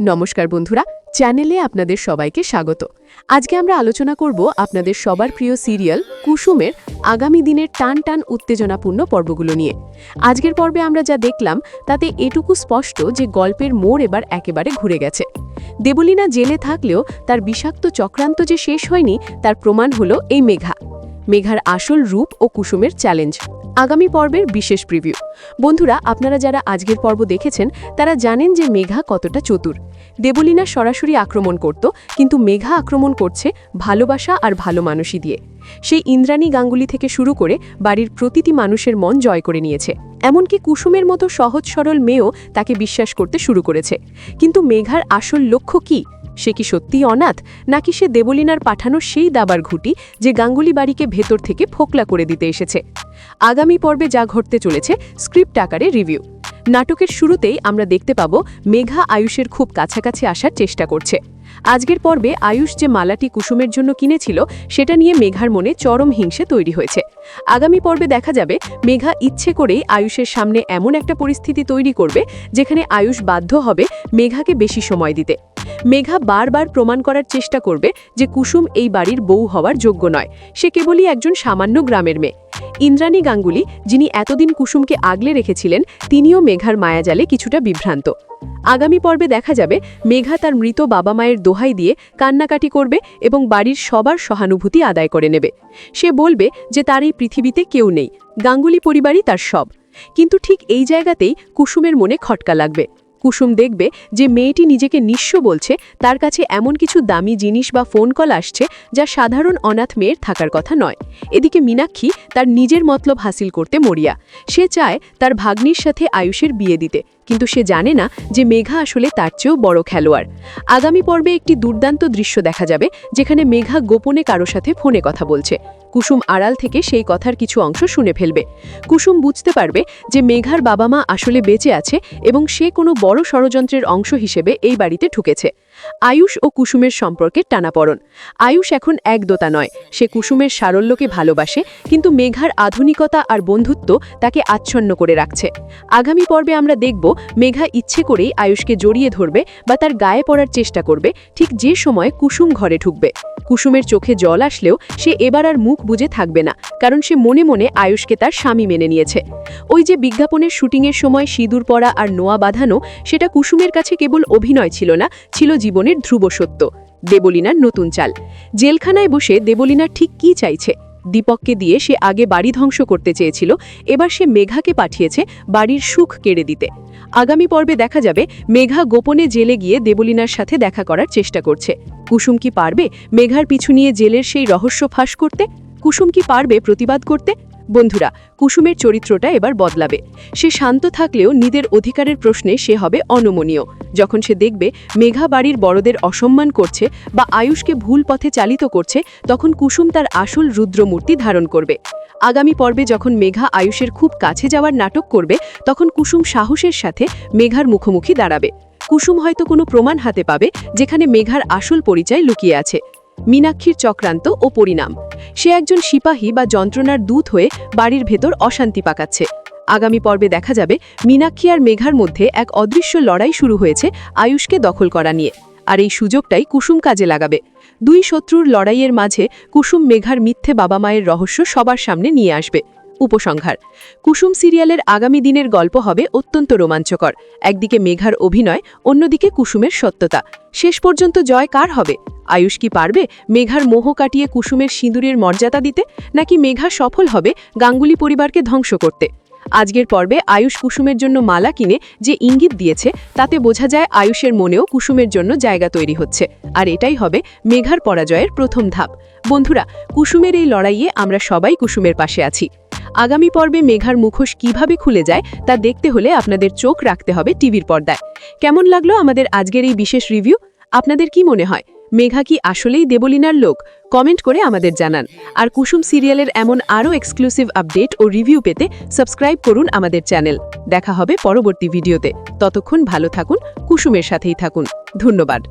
নমস্কার বন্ধুরা, চ্যানেলে আপনাদের সবাইকে স্বাগত। আজকে আমরা আলোচনা করব আপনাদের সবার প্রিয় সিরিয়াল কুসুমের আগামী দিনের টান টান উত্তেজনাপূর্ণ পর্বগুলো নিয়ে। আজকের পর্বে আমরা যা দেখলাম তাতে এটুকু স্পষ্ট যে গল্পের মোড় এবার একেবারে ঘুরে গেছে। দেবলীনা জেলে থাকলেও তার বিষাক্ত চক্রান্ত যে শেষ হয়নি তার প্রমাণ হলো এই মেঘার আসল রূপ ও কুসুমের চ্যালেঞ্জ। আগামী পর্বের বিশেষ প্রিভিউ। বন্ধুরা, আপনারা যারা আজকের পর্ব দেখেছেন তারা জানেন যে মেঘা কতটা চতুর। দেবলীনা সরাসরি আক্রমণ করত, কিন্তু মেঘা আক্রমণ করছে ভালোবাসা আর ভালো মানুষই দিয়ে। সেই ইন্দ্রাণী গাঙ্গুলি থেকে শুরু করে বাড়ির প্রতিটি মানুষের মন জয় করে নিয়েছে। এমনকি কুসুমের মতো সহজ সরল মেয়েও তাকে বিশ্বাস করতে শুরু করেছে। কিন্তু মেঘার আসল লক্ষ্য কি? সে কি সত্যিই অনাথ, নাকি সে দেবলীনার পাঠানো সেই দাবার ঘুঁটি যে গাঙ্গুলি বাড়িকে ভেতর থেকে ফোকলা করে দিতে এসেছে? আগামী পর্বে যা ঘটতে চলেছে স্ক্রিপ্ট আকারে রিভিউ। নাটকের শুরুতেই আমরা দেখতে পাব মেঘা আয়ুষের খুব কাছাকাছি আসার চেষ্টা করছে। আজকের পর্বে আয়ুষ যে মালাটি কুসুমের জন্য কিনেছিল সেটা নিয়ে মেঘার মনে চরম হিংসে তৈরি হয়েছে। আগামী পর্বে দেখা যাবে মেঘা ইচ্ছে করেই আয়ুষের সামনে এমন একটা পরিস্থিতি তৈরি করবে যেখানে আয়ুষ বাধ্য হবে মেঘাকে বেশি সময় দিতে। মেঘা বারবার প্রমাণ করার চেষ্টা করবে যে কুসুম এই বাড়ির বউ হওয়ার যোগ্য নয়, সে কেবলই একজন সামান্য গ্রামের মেয়ে। ইন্দ্রাণী গাঙ্গুলি, যিনি এতদিন কুসুমকে আগলে রেখেছিলেন, তিনিও মেঘার মায়াজালে কিছুটা বিভ্রান্ত। আগামী পর্বে দেখা যাবে মেঘা তার মৃত বাবা মায়ের দোহাই দিয়ে কান্নাকাটি করবে এবং বাড়ির সবার সহানুভূতি আদায় করে নেবে। সে বলবে যে তার এই পৃথিবীতে কেউ নেই, গাঙ্গুলি পরিবারই তার সব। কিন্তু ঠিক এই জায়গাতেই কুসুমের মনে খটকা লাগবে। কুসুম দেখবে যে মেয়েটি নিজেকে নিঃস্ব বলছে, তার কাছে এমন কিছু দামি জিনিস বা ফোন কল আসছে যা সাধারণ অনাথ মেয়ের থাকার কথা নয়। এদিকে মীনাক্ষী তার নিজের মতলব হাসিল করতে মরিয়া। সে চায় তার ভাগ্নির সাথে আয়ুষের বিয়ে দিতে, কিন্তু সে জানে না যে মেঘা আসলে তার চেয়েও বড় খেলোয়াড়। আগামী পর্বে একটি দুর্দান্ত দৃশ্য দেখা যাবে যেখানে মেঘা গোপনে কারো সাথে ফোনে কথা বলছে। কুসুম আড়াল থেকে সেই কথার কিছু অংশ শুনে ফেলবে। কুসুম বুঝতে পারবে যে মেঘার বাবা মা আসলে বেঁচে আছে এবং সে কোনো বড় ষড়যন্ত্রের অংশ হিসেবে এই বাড়িতে ঢুকেছে। আয়ুষ ও কুসুমের সম্পর্কে টানাপড়ন। আয়ুষ এখন একদোতা নয়, সে কুসুমের সারল্যকে ভালোবাসে, কিন্তু মেঘার আধুনিকতা আর বন্ধুত্ব তাকে আচ্ছন্ন করে রাখছে। আগামী পর্বে আমরা দেখব মেঘা ইচ্ছে করেই আয়ুষকে জড়িয়ে ধরবে বা তার গায়ে পড়ার চেষ্টা করবে ঠিক যে সময় কুসুম ঘরে ঢুকবে। কুসুমের চোখে জল আসলেও সে এবার আর মুখ বুজে থাকবে না, কারণ সে মনে মনে আয়ুষকে তার স্বামী মেনে নিয়েছে। ওই যে বিজ্ঞাপনের শুটিংয়ের সময় সিঁদুর পরা আর নোয়া বাঁধানো, সেটা কুসুমের কাছে কেবল অভিনয় ছিল না, ছিল জীবনের ধ্রুব সত্য। দেবলীনার নতুন চাল। জেলখানায় বসে দেবলীনা ঠিক কী চাইছে? দীপককে দিয়ে সে আগে বাড়ি ধ্বংস করতে চেয়েছিল, এবার সে মেঘাকে পাঠিয়েছে বাড়ির সুখ কেড়ে দিতে। আগামী পর্বে দেখা যাবে মেঘা গোপনে জেলে গিয়ে দেবলীনার সাথে দেখা করার চেষ্টা করছে। কুসুম কি পারবে মেঘার পিছু নিয়ে জেলের সেই রহস্য ফাঁস করতে? কুসুম কি পারবে প্রতিবাদ করতে? বন্ধুরা, কুসুমের চরিত্রটা এবার বদলাবে। সে শান্ত থাকলেও নিজের অধিকারের প্রশ্নে সে হবে অনমনীয়। যখন সে দেখবে মেঘা বাড়ির বড়দের অসম্মান করছে বা আয়ুষকে ভুল পথে চালিত করছে, তখন কুসুম তার আসল রুদ্রমূর্তি ধারণ করবে। আগামী পর্বে যখন মেঘা আয়ুষের খুব কাছে যাওয়ার নাটক করবে, তখন কুসুম সাহসের সাথে মেঘার মুখোমুখি দাঁড়াবে। কুসুম হয়তো কোনো প্রমাণ হাতে পাবে যেখানে মেঘার আসল পরিচয় লুকিয়ে আছে। মীনাক্ষীর চক্রান্ত ও পরিণাম। সে একজন সিপাহী বা যন্ত্রণার দূত হয়ে বাড়ির ভেতর অশান্তি পাকাচ্ছে। আগামী পর্বে দেখা যাবে মীনাক্ষী আর মেঘার মধ্যে এক অদৃশ্য লড়াই শুরু হয়েছে আয়ুষকে দখল করা নিয়ে, আর এই সুযোগটাই কুসুম কাজে লাগাবে। দুই শত্রুর লড়াইয়ের মাঝে কুসুম মেঘার মিথ্যে বাবা মায়ের রহস্য সবার সামনে নিয়ে আসবে। উপসংহার। কুসুম সিরিয়ালের আগামী দিনের গল্প হবে অত্যন্ত রোমাঞ্চকর। একদিকে মেঘার অভিনয়, অন্যদিকে কুসুমের সত্যতা। শেষ পর্যন্ত জয় কার হবে? আয়ুষ কি পারবে মেঘার মোহ কাটিয়ে কুসুমের সিঁদুরের মর্যাদা দিতে, নাকি মেঘা সফল হবে গাঙ্গুলি পরিবারকে ধ্বংস করতে? আজকের পর্বে আয়ুষ কুসুমের জন্য মালা কিনে যে ইঙ্গিত দিয়েছে, তাতে বোঝা যায় আয়ুষের মনেও কুসুমের জন্য জায়গা তৈরি হচ্ছে, আর এটাই হবে মেঘার পরাজয়ের প্রথম ধাপ। বন্ধুরা, কুসুমের এই লড়াইয়ে আমরা সবাই কুসুমের পাশে আছি। আগামী পর্বে মেঘার মুখোশ কিভাবে খুলে যায় তা দেখতে হলে আপনাদের চোখ রাখতে হবে টিভির পর্দায়। কেমন লাগলো আমাদের আজকের এই বিশেষ রিভিউ? আপনাদের কি মনে হয়, মেঘা কি আসলেই দেবলীনার লোক? কমেন্ট করে আমাদের জানান। আর কুসুম সিরিয়ালের এমন আরও এক্সক্লুসিভ আপডেট ও রিভিউ পেতে সাবস্ক্রাইব করুন আমাদের চ্যানেল। দেখা হবে পরবর্তী ভিডিওতে। ততক্ষণ ভালো থাকুন, কুসুমের সাথেই থাকুন। ধন্যবাদ।